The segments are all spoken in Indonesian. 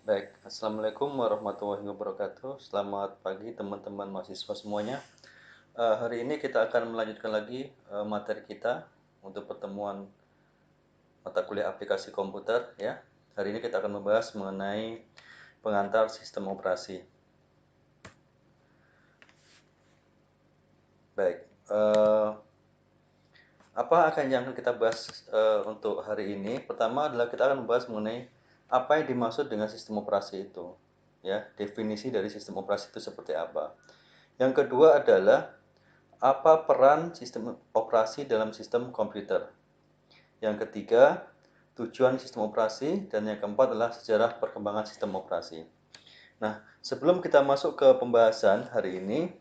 Baik, Assalamualaikum warahmatullahi wabarakatuh. Selamat pagi teman-teman mahasiswa semuanya. Hari ini kita akan melanjutkan lagi materi kita untuk pertemuan mata kuliah aplikasi komputer ya. Hari ini kita akan membahas mengenai pengantar sistem operasi. Baik, apa yang akan kita bahas untuk hari ini? Pertama adalah kita akan membahas mengenai apa yang dimaksud dengan sistem operasi itu. Ya, definisi dari sistem operasi itu seperti apa. Yang kedua adalah apa peran sistem operasi dalam sistem komputer. Yang ketiga, tujuan sistem operasi. Dan yang keempat adalah sejarah perkembangan sistem operasi. Nah, sebelum kita masuk ke pembahasan hari ini,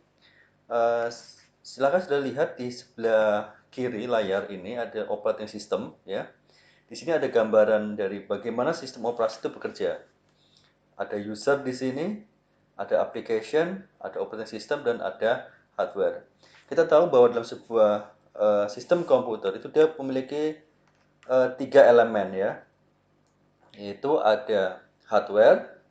silakan sudah lihat di sebelah kiri layar ini ada operating system ya. Di sini ada gambaran dari bagaimana sistem operasi itu bekerja. Ada user di sini, ada application, ada operating system, dan ada hardware. Kita tahu bahwa dalam sebuah sistem komputer itu dia memiliki 3 elemen ya, yaitu ada hardware,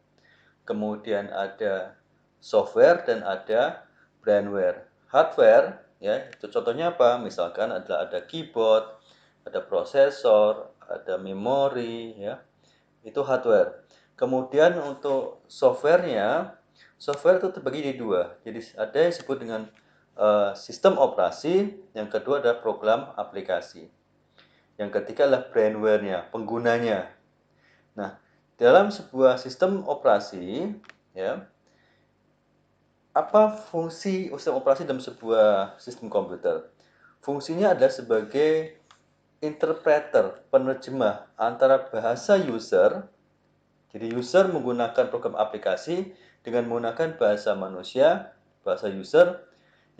kemudian ada software, dan ada brainware. Hardware ya, itu contohnya apa? Misalkan ada keyboard, ada prosesor, ada memori ya. Itu hardware. Kemudian untuk softwarenya, software itu terbagi di dua. Jadi ada yang disebut dengan sistem operasi, yang kedua adalah program aplikasi. Yang ketiga adalah brainware-nya, penggunanya. Nah, dalam sebuah sistem operasi, ya, apa fungsi sistem operasi dalam sebuah sistem komputer? Fungsinya adalah sebagai interpreter, penerjemah antara bahasa user. Jadi user menggunakan program aplikasi dengan menggunakan bahasa manusia, bahasa user,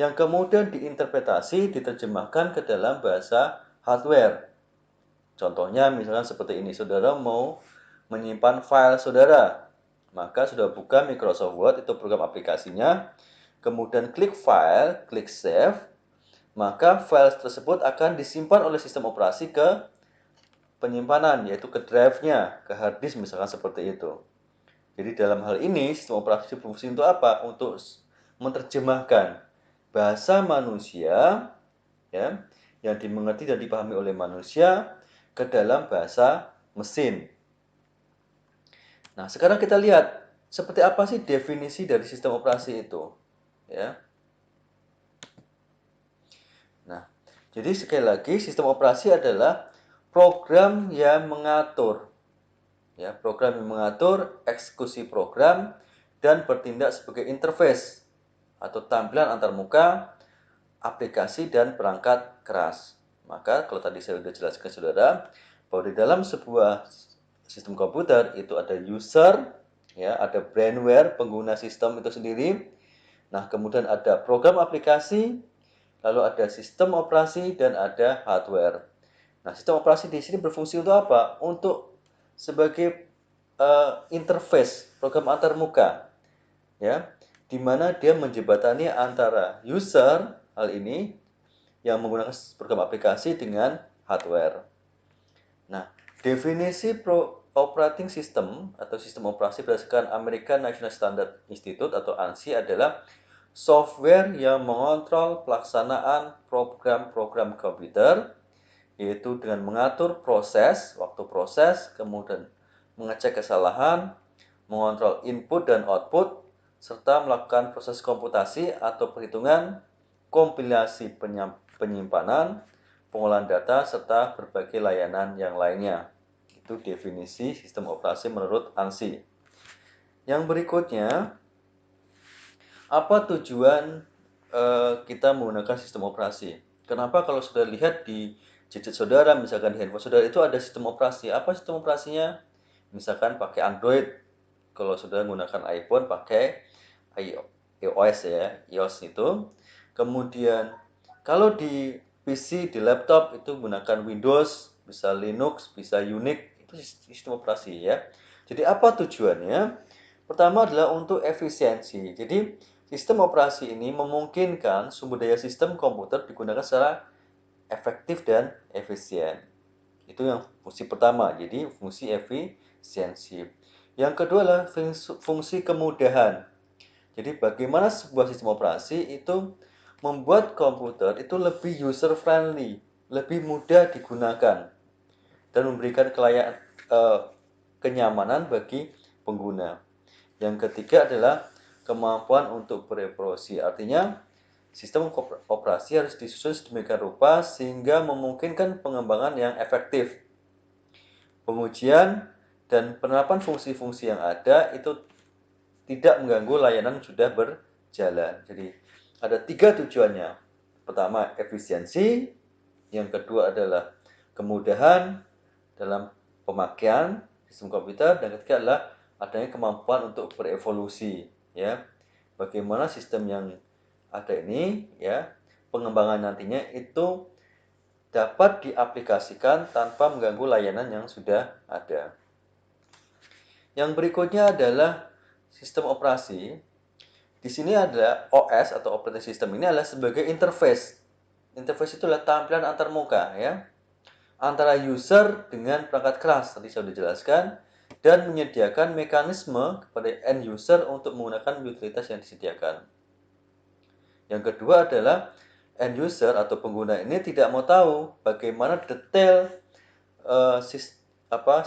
yang kemudian diinterpretasi, diterjemahkan ke dalam bahasa hardware. Contohnya misalkan seperti ini, saudara mau menyimpan file saudara, maka sudah buka Microsoft Word, itu program aplikasinya, kemudian klik file, klik save, maka file tersebut akan disimpan oleh sistem operasi ke penyimpanan, yaitu ke drive-nya, ke hard disk misalkan seperti itu. Jadi dalam hal ini sistem operasi berfungsi untuk apa? Untuk menerjemahkan bahasa manusia ya, yang dimengerti dan dipahami oleh manusia ke dalam bahasa mesin. Nah, sekarang kita lihat seperti apa sih definisi dari sistem operasi itu, ya. Nah, jadi sekali lagi sistem operasi adalah program yang mengatur, ya, program yang mengatur eksekusi program dan bertindak sebagai interface atau tampilan antarmuka aplikasi dan perangkat keras. Maka kalau tadi saya sudah jelaskan saudara, bahwa di dalam sebuah sistem komputer itu ada user, ya, ada brainware, pengguna sistem itu sendiri. Nah, kemudian ada program aplikasi, lalu ada sistem operasi, dan ada hardware. Nah, sistem operasi di sini berfungsi untuk apa? Untuk sebagai interface, program antarmuka, ya, di mana dia menjembatani antara user hal ini yang menggunakan program aplikasi dengan hardware. Nah, definisi operating system atau sistem operasi berdasarkan American National Standard Institute atau ANSI adalah software yang mengontrol pelaksanaan program-program komputer, yaitu dengan mengatur proses, waktu proses, kemudian mengecek kesalahan, mengontrol input dan output, serta melakukan proses komputasi atau perhitungan, kompilasi penyimpanan, pengolahan data, serta berbagai layanan yang lainnya. Itu definisi sistem operasi menurut ANSI. Yang berikutnya, apa tujuan kita menggunakan sistem operasi? Kenapa kalau sudah lihat di gadget saudara, misalkan di handphone saudara itu ada sistem operasi? Apa sistem operasinya? Misalkan pakai Android. Kalau saudara menggunakan iPhone pakai iOS ya, iOS itu. Kemudian kalau di PC, di laptop itu menggunakan Windows, bisa Linux, bisa Unix, itu sistem operasi ya. Jadi apa tujuannya? Pertama adalah untuk efisiensi. Jadi sistem operasi ini memungkinkan sumber daya sistem komputer digunakan secara efektif dan efisien. Itu yang fungsi pertama. Jadi fungsi efisiensi. Yang kedua adalah fungsi kemudahan. Jadi bagaimana sebuah sistem operasi itu membuat komputer itu lebih user friendly, lebih mudah digunakan dan memberikan kenyamanan bagi pengguna. Yang ketiga adalah kemampuan untuk berevolusi. Artinya sistem operasi harus disusun sedemikian rupa sehingga memungkinkan pengembangan yang efektif. Pengujian dan penerapan fungsi-fungsi yang ada itu tidak mengganggu layanan yang sudah berjalan. Jadi ada 3 tujuannya. Pertama, efisiensi. Yang kedua adalah kemudahan dalam pemakaian sistem komputer. Dan ketiga adalah adanya kemampuan untuk berevolusi. Ya, bagaimana sistem yang ada ini, ya, pengembangan nantinya itu dapat diaplikasikan tanpa mengganggu layanan yang sudah ada. Yang berikutnya adalah sistem operasi. Di sini ada OS atau operating system ini adalah sebagai interface. Interface itu adalah tampilan antarmuka ya, antara user dengan perangkat keras tadi saya sudah jelaskan dan menyediakan mekanisme kepada end user untuk menggunakan utilitas yang disediakan. Yang kedua adalah end user atau pengguna ini tidak mau tahu bagaimana detail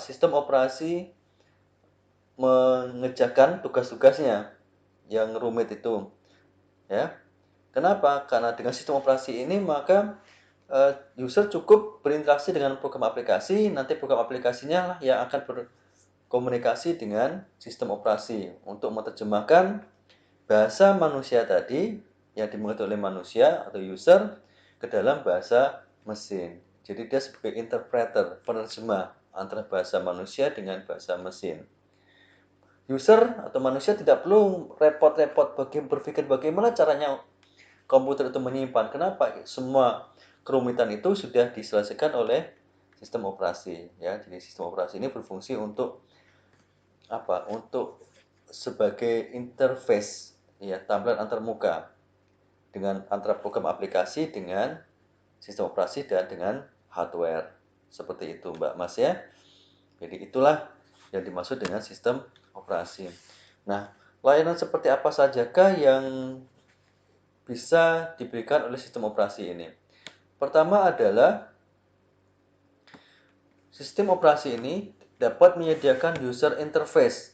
sistem operasi mengerjakan tugas-tugasnya yang rumit itu, ya. Kenapa? Karena dengan sistem operasi ini maka user cukup berinteraksi dengan program aplikasi, nanti program aplikasinya lah yang akan berkomunikasi dengan sistem operasi untuk menerjemahkan bahasa manusia tadi yang dimengerti oleh manusia atau user ke dalam bahasa mesin. Jadi dia sebagai interpreter, penerjemah antara bahasa manusia dengan bahasa mesin. User atau manusia tidak perlu repot-repot berpikir bagaimana caranya komputer itu menyimpan. Kenapa? Semua kerumitan itu sudah diselesaikan oleh sistem operasi. Ya, jadi sistem operasi ini berfungsi untuk apa? Untuk sebagai interface, ya, tampilan antarmuka dengan antara program aplikasi dengan sistem operasi dan dengan hardware. Seperti itu, Mbak Mas ya. Jadi itulah yang dimaksud dengan sistem operasi. Nah, layanan seperti apa sajakah yang bisa diberikan oleh sistem operasi ini? Pertama adalah sistem operasi ini dapat menyediakan user interface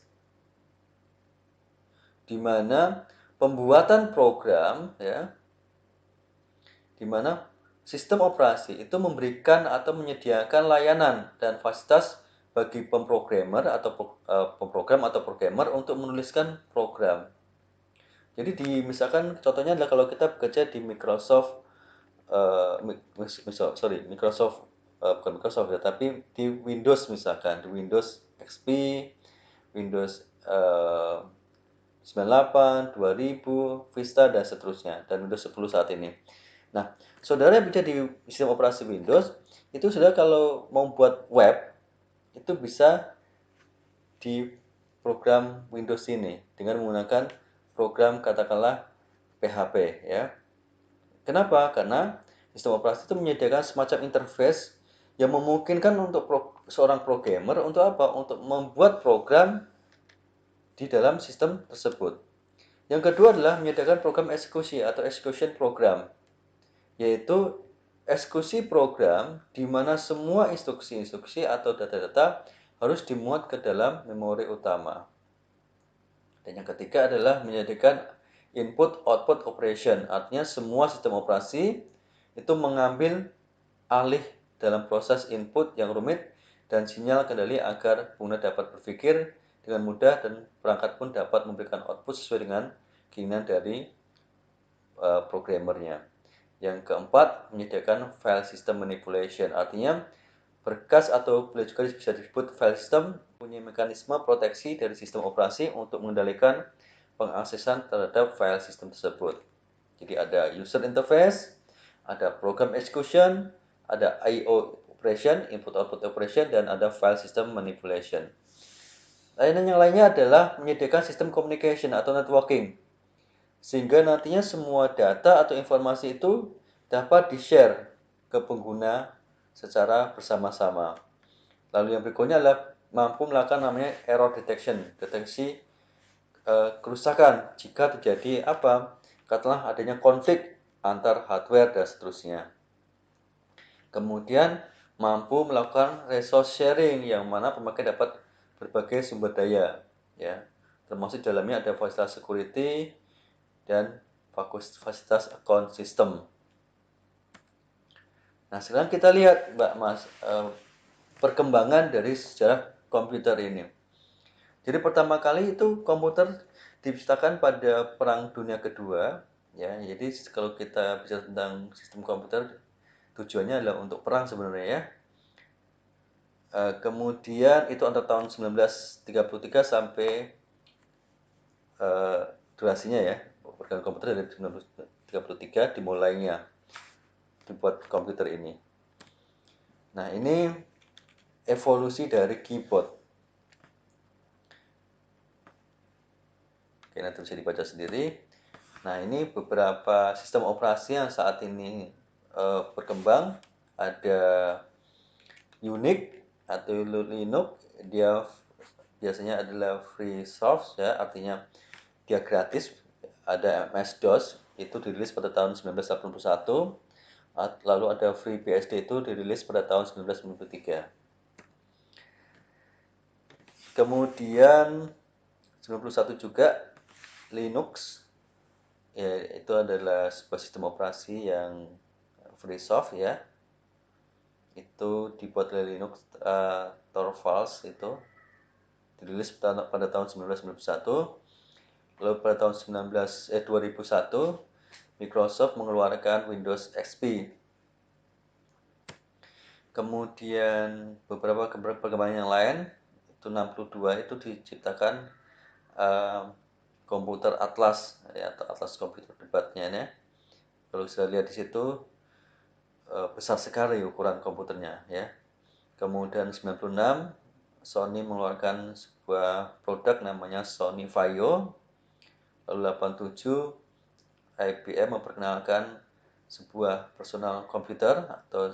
di mana pembuatan program ya, di mana sistem operasi itu memberikan atau menyediakan layanan dan fasilitas bagi pemrogramer atau pemrogram atau programmer untuk menuliskan program. Jadi misalkan contohnya adalah kalau kita bekerja di Microsoft Microsoft bukan Microsoft ya, tapi di Windows misalkan, di Windows XP, Windows 98, 2000, Vista dan seterusnya dan Windows 10 saat ini. Nah, saudara yang bisa di sistem operasi Windows itu saudara kalau mau buat web itu bisa di program Windows ini dengan menggunakan program katakanlah PHP ya. Kenapa? Karena sistem operasi itu menyediakan semacam interface yang memungkinkan untuk seorang programmer untuk apa? Untuk membuat program di dalam sistem tersebut. Yang kedua adalah menyediakan program eksekusi atau execution program, yaitu eksekusi program di mana semua instruksi-instruksi atau data-data harus dimuat ke dalam memori utama. Dan yang ketiga adalah menyediakan input-output operation, artinya semua sistem operasi itu mengambil alih dalam proses input yang rumit dan sinyal kendali agar pengguna dapat berpikir dengan mudah dan perangkat pun dapat memberikan output sesuai dengan keinginan dari programmernya. Yang keempat, menyediakan file system manipulation, artinya berkas atau boleh juga bisa disebut file system punya mekanisme proteksi dari sistem operasi untuk mengendalikan pengaksesan terhadap file system tersebut. Jadi ada user interface, ada program execution, ada I/O operation, input output operation, dan ada file system manipulation. Layanan yang lainnya adalah menyediakan sistem communication atau networking, sehingga nantinya semua data atau informasi itu dapat di-share ke pengguna secara bersama-sama. Lalu yang berikutnya adalah mampu melakukan namanya error detection, deteksi kerusakan jika terjadi apa? Katakanlah adanya konflik antar hardware dan seterusnya. Kemudian mampu melakukan resource sharing yang mana pemakai dapat berbagai sumber daya, ya. Termasuk dalamnya ada fasilitas security dan fasilitas account system. Nah, sekarang kita lihat, Mbak Mas, perkembangan dari sejarah komputer ini. Jadi pertama kali itu komputer diciptakan pada Perang Dunia Kedua, ya. Jadi kalau kita bicara tentang sistem komputer, tujuannya adalah untuk perang sebenarnya, ya. Kemudian itu antara tahun 1933 sampai durasinya, ya. Perkembangan komputer dari 1933 dimulainya dibuat komputer ini. Nah, ini evolusi dari keyboard. Oke, nanti bisa dibaca sendiri. Nah, ini beberapa sistem operasi yang saat ini berkembang. Ada Unix atau Linux, dia biasanya adalah free source, ya, artinya dia gratis. Ada MS-DOS, itu dirilis pada tahun 1981. Lalu ada FreeBSD, itu dirilis pada tahun 1993. Kemudian 91 juga Linux, ya, itu adalah sebuah sistem operasi yang free soft, ya. Itu dibuat oleh Linux Torvalds, itu dirilis pada tahun 1991. Lalu pada tahun 2001 Microsoft mengeluarkan Windows XP. Kemudian beberapa perkembangan yang lain, itu 62 itu diciptakan komputer Atlas, ya, atau Atlas komputer debatnya, ya. Kalau saya lihat di situ besar sekali ukuran komputernya, ya. Kemudian 96 Sony mengeluarkan sebuah produk namanya Sony Vaio. Lalu 87 IBM memperkenalkan sebuah personal komputer atau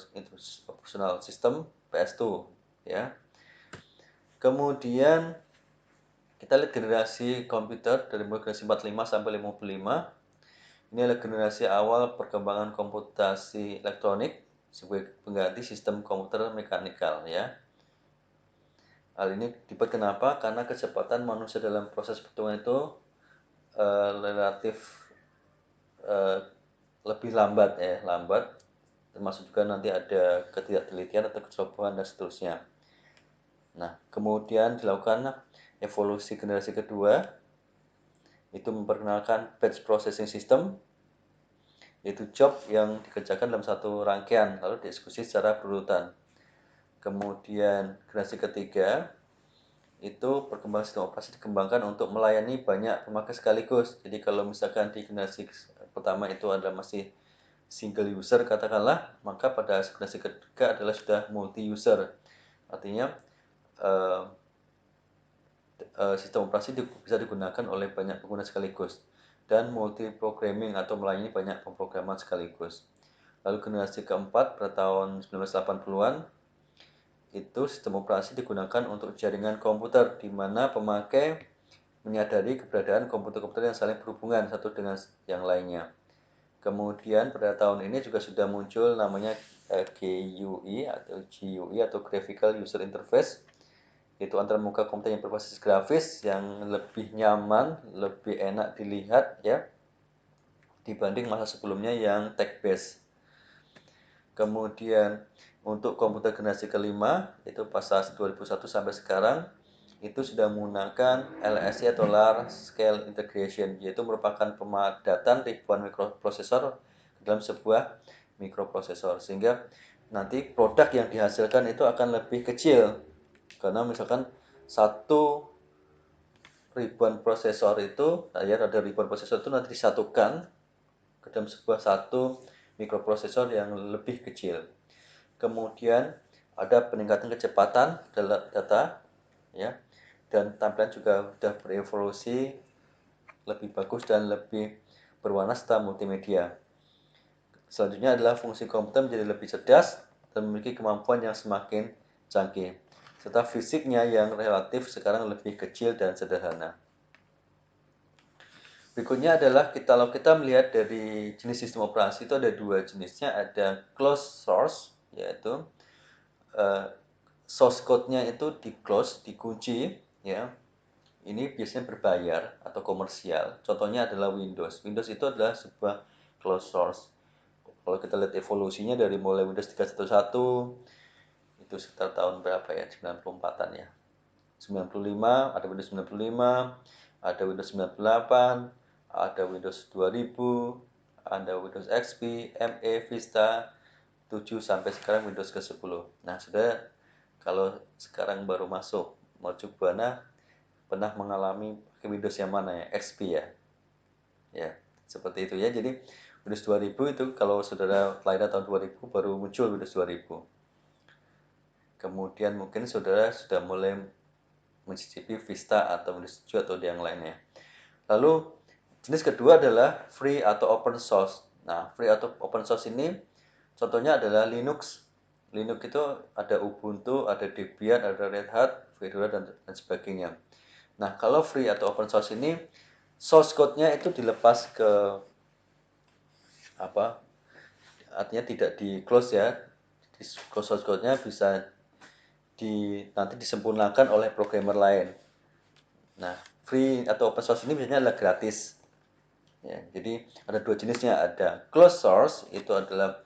personal system PS2, ya. Kemudian kita lihat generasi komputer dari mulai generasi 45 sampai 55. Ini adalah generasi awal perkembangan komputasi elektronik sebagai pengganti sistem komputer mekanikal, ya. Hal ini dibuat kenapa? Karena kecepatan manusia dalam proses perhitungan itu relatif lebih lambat, ya, lambat. Termasuk juga nanti ada ketidaktelitian atau kecerobohan dan seterusnya. Nah, kemudian dilakukan evolusi generasi kedua, itu memperkenalkan batch processing system, yaitu job yang dikerjakan dalam satu rangkaian lalu dieksekusi secara berurutan. Kemudian generasi ketiga itu perkembangan sistem operasi dikembangkan untuk melayani banyak pemakai sekaligus. Jadi kalau misalkan di generasi pertama itu adalah masih single user katakanlah, maka pada generasi ketiga adalah sudah multi user. Artinya sistem operasi bisa digunakan oleh banyak pengguna sekaligus dan multi programming atau melayani banyak pemrograman sekaligus. Lalu generasi keempat pada tahun 1980-an itu sistem operasi digunakan untuk jaringan komputer di mana pemakai menyadari keberadaan komputer-komputer yang saling berhubungan satu dengan yang lainnya. Kemudian pada tahun ini juga sudah muncul namanya GUI atau Graphical User Interface, yaitu antara muka komputer yang berbasis grafis yang lebih nyaman, lebih enak dilihat, ya, dibanding masa sebelumnya yang text based. Kemudian untuk komputer generasi kelima itu pas 2001 sampai sekarang itu sudah menggunakan LSI atau Large Scale Integration, yaitu merupakan pemadatan ribuan mikroprosesor dalam sebuah mikroprosesor, sehingga nanti produk yang dihasilkan itu akan lebih kecil karena misalkan satu ribuan prosesor itu, ya, ada ribuan prosesor itu nanti disatukan ke dalam sebuah satu mikroprosesor yang lebih kecil. Kemudian ada peningkatan kecepatan data, ya, dan tampilan juga sudah berevolusi lebih bagus dan lebih berwarna serta multimedia. Selanjutnya adalah fungsi komputer menjadi lebih cerdas dan memiliki kemampuan yang semakin canggih. serta fisiknya yang relatif sekarang lebih kecil dan sederhana. Berikutnya adalah kalau kita melihat dari jenis sistem operasi itu ada dua jenisnya, ada closed source, yaitu source code-nya itu di-close, dikunci, ya. Ini biasanya berbayar atau komersial. Contohnya adalah Windows. Windows itu adalah sebuah closed source. Kalau kita lihat evolusinya dari mulai Windows 3.1.1 itu sekitar tahun berapa ya? 94-an ya. 95, ada Windows 95, ada Windows 98, ada Windows 2000, ada Windows XP, ME, Vista, 7 sampai sekarang Windows ke-10. Nah, sudah kalau sekarang baru masuk menuju Buana pernah mengalami Windows yang mana ya? XP ya. Ya, seperti itu ya. Jadi Windows 2000 itu kalau saudara lahir tahun 2000 baru muncul Windows 2000. Kemudian mungkin saudara sudah mulai mencicipi Vista atau Windows 7 atau yang lainnya. Lalu jenis kedua adalah free atau open source. Nah, free atau open source ini contohnya adalah Linux. Linux itu ada Ubuntu, ada Debian, ada Red Hat, Fedora dan sebagainya. Nah, kalau free atau open source ini source code-nya itu dilepas ke apa? Artinya tidak di close ya. Di source code-nya bisa nanti disempurnakan oleh programmer lain. Nah, free atau open source ini biasanya adalah gratis. Ya, jadi ada dua jenisnya, ada closed source itu adalah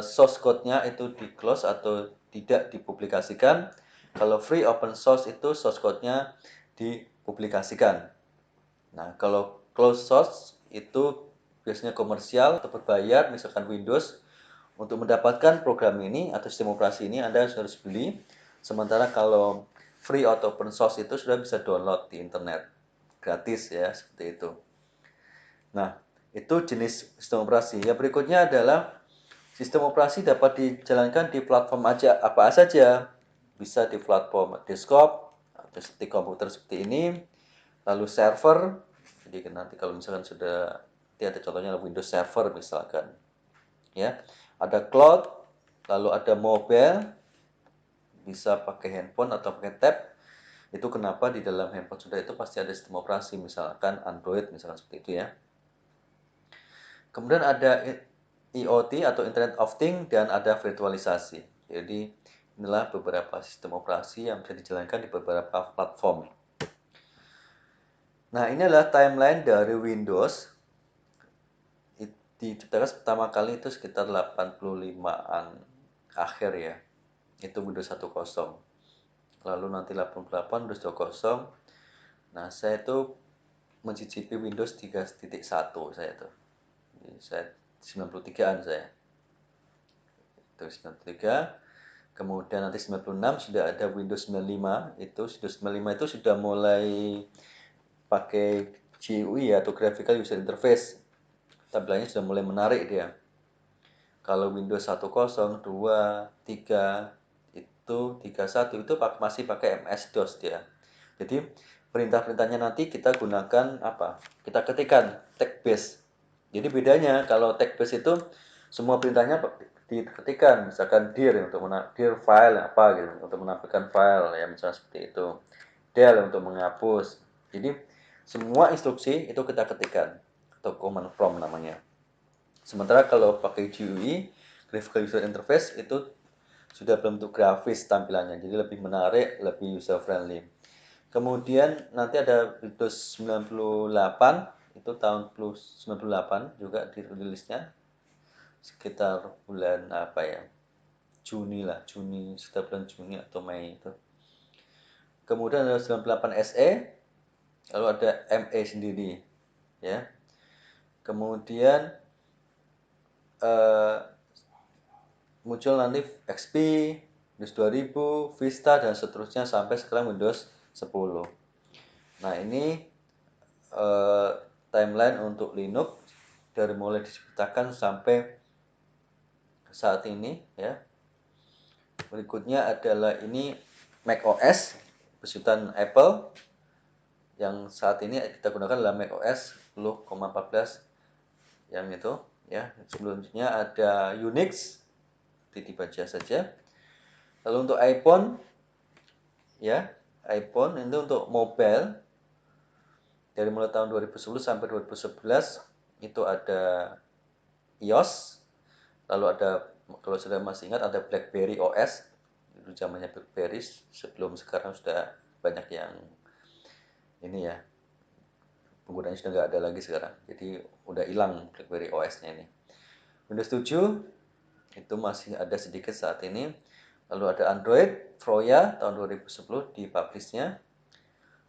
source code-nya itu di close atau tidak dipublikasikan. Kalau free open source itu source code-nya dipublikasikan. Nah, kalau closed source itu biasanya komersial atau berbayar, misalkan Windows. Untuk mendapatkan program ini atau sistem operasi ini Anda harus beli. Sementara kalau free atau open source itu sudah bisa download di internet. Gratis ya, seperti itu. Nah, itu jenis sistem operasi. Yang berikutnya adalah sistem operasi dapat dijalankan di platform apa saja. Bisa di platform desktop, atau seperti komputer seperti ini. Lalu server, jadi nanti kalau misalkan sudah ada contohnya Windows Server misalkan. Ya, ada cloud, lalu ada mobile, bisa pakai handphone atau pakai tab. Itu kenapa di dalam handphone sudah itu pasti ada sistem operasi, misalkan Android misalkan seperti itu ya. Kemudian ada IoT atau Internet of Things dan ada virtualisasi. Jadi inilah beberapa sistem operasi yang bisa dijalankan di beberapa platform. Nah, ini adalah timeline dari Windows. Diciptakan pertama kali itu sekitar 85-an akhir ya. Itu Windows 10. Lalu nanti 88 Windows 20. Nah, saya itu mencicipi Windows 3.1 saya tuh. Jadi saya 93-an saya. Itu 93. Kemudian nanti 96 sudah ada Windows 95. Itu Windows 95 itu sudah mulai pakai GUI atau Graphical User Interface. Tampilannya sudah mulai menarik dia. Kalau Windows 10, 2, 3 itu 31 itu masih pakai MS-DOS dia. Jadi perintah-perintahnya nanti kita gunakan apa? Kita ketikkan text base. Jadi bedanya kalau text base itu semua perintahnya diketikkan, misalkan dir untuk dir file apa gitu untuk menampilkan file ya misalnya seperti itu. Del untuk menghapus. Jadi semua instruksi itu kita ketikkan atau command prompt namanya. Sementara kalau pakai GUI, Graphical User Interface itu sudah berbentuk grafis tampilannya, jadi lebih menarik, lebih user friendly. Kemudian nanti ada Windows 98, itu tahun 98 juga dirilisnya sekitar bulan apa ya? Juni lah, sekitar bulan Juni atau Mei itu. Kemudian ada 98 SE, lalu ada ME sendiri, ya. Kemudian muncul nanti XP, Windows 2000, Vista dan seterusnya sampai sekarang Windows 10. Nah, ini timeline untuk Linux dari mulai diciptakan sampai saat ini ya. Berikutnya adalah ini Mac OS besutan Apple yang saat ini kita gunakan adalah Mac OS 10,14 yang itu ya. Sebelumnya ada Unix, dibaca saja. Lalu untuk iPhone ya, iPhone itu untuk mobile dari mulai tahun 2010 sampai 2011 itu ada iOS, lalu ada, kalau sudah masih ingat, ada BlackBerry OS, itu zamannya BlackBerry, sebelum sekarang sudah banyak yang ini ya, penggunanya sudah nggak ada lagi sekarang, jadi udah hilang BlackBerry OS-nya ini. Windows 7 itu masih ada sedikit saat ini. Lalu ada Android Froya tahun 2010 di publish-nya.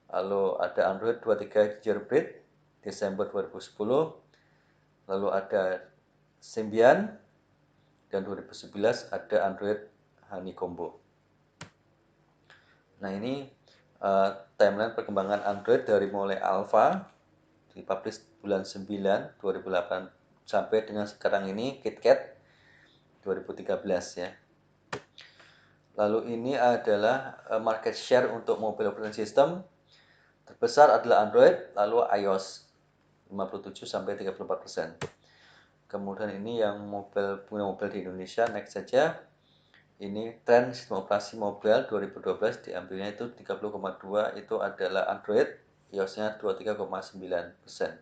Lalu ada Android 23 Jailbreak Desember 2010. Lalu ada Symbian, dan 2011 ada Android Honeycomb. Nah, ini timeline perkembangan Android dari mulai alpha dipublish bulan 9 2008 sampai dengan sekarang ini KitKat 2013 ya. Lalu ini adalah market share untuk mobile operating system. Terbesar adalah Android, lalu iOS 57 sampai 34%. Kemudian ini yang pengguna mobile di Indonesia, next saja. Ini tren sistem operasi mobile 2012 diambilnya itu 30,2 itu adalah Android, iOS-nya 23,9%.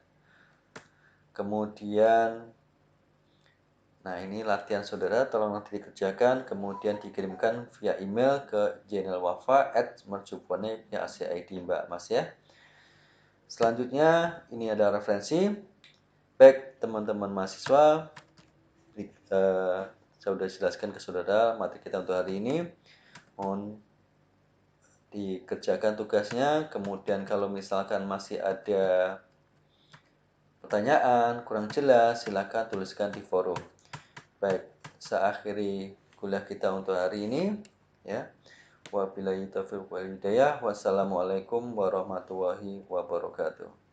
Kemudian nah, ini latihan saudara, tolong nanti dikerjakan, kemudian dikirimkan via email ke janelwafa@mercubuana.ac.id Mbak Mas ya. Selanjutnya ini ada referensi. Baik teman-teman mahasiswa, saya sudah jelaskan ke saudara materi kita untuk hari ini. Mohon dikerjakan tugasnya, kemudian kalau misalkan masih ada pertanyaan kurang jelas, silakan tuliskan di forum. Baik, saya akhiri kuliah kita untuk hari ini ya. Wabillahi taufiq wal hidayah. Wassalamualaikum warahmatullahi wabarakatuh.